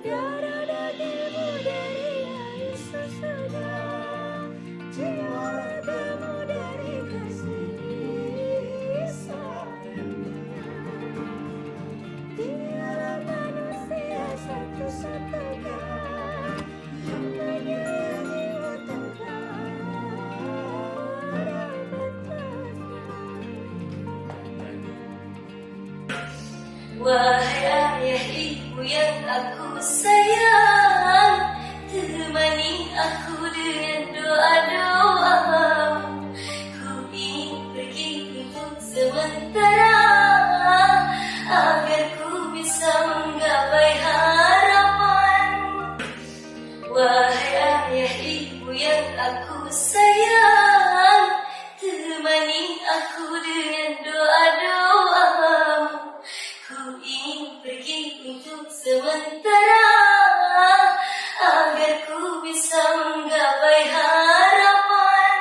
darah dagingmu dari air susunya, jiwa ragamu dari kasih sayangnya. Dialah manusia satu-satunya yang menyayangimu tanpa ada batasnya. Wahai ayah ibu yang aku sayang, temani aku dengan doa-doamu. Ku ingin pergi untuk sementara, agar ku bisa menggapai harapan. Wahai ayah ibu yang aku sayang, temani aku dengan doa-doamu. Ku ingin pergi untuk sementara, agar ku bisa menggapai harapan.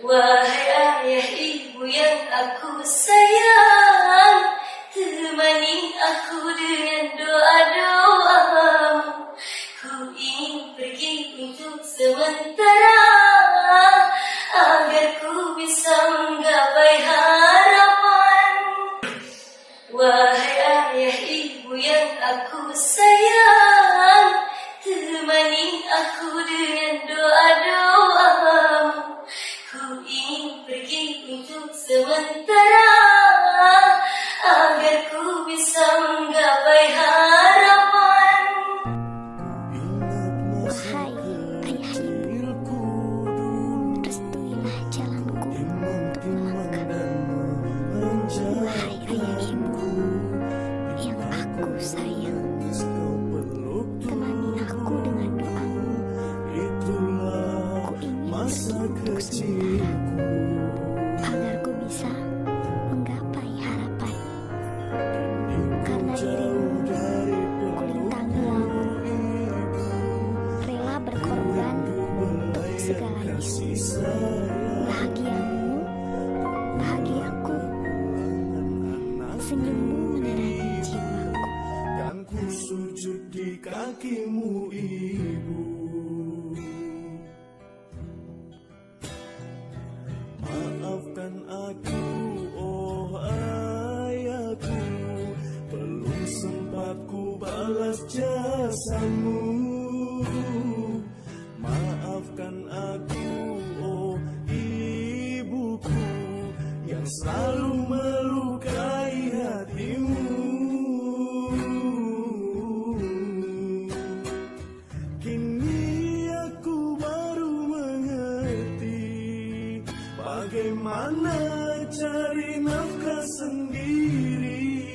Wahai ayah ibu yang aku sayang, temani aku dengan doa-doamu. Ku ingin pergi untuk sementara, agar ku bisa menggapai harapan. Wahai ayah ibu yang aku sayang, temani aku dengan doa-doamu. Ku ingin pergi untuk sementara, agar ku bisa menggapai harapan. Wahai ayah ibu, restuilah jalanku untuk melangkah. Wahai ayah ibu yang aku sayang, temani aku dengan doamu. Ku ingin pergi untuk sementara, agar ku bisa menggapai harapan. Karena dirimu, ku lintangi laut, rela berkorban untuk segalanya. Bahagiamu, bahagiaku, senyummu menerangi jiwaku. Kan ku sujud di kakimu ibu. Maafkan aku oh ayahku, belum sempat ku balas jasamu. Maafkan aku oh ibuku, yang selalu melukai hatimu. Kini aku baru mengerti bagaimana cari nafkah sendiri.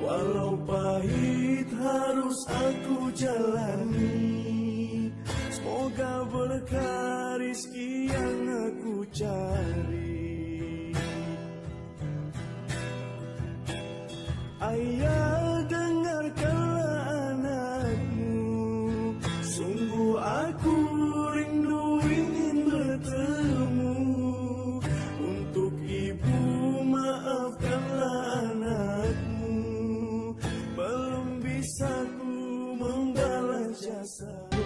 Walau pahit harus aku jalani. Semoga berkah rizki yang aku cari. Ayah, dengarkanlah anakmu. Sungguh aku rindu ingin bertemu. Untuk ibu, maafkanlah anakmu. Belum bisa ku membalas jasa.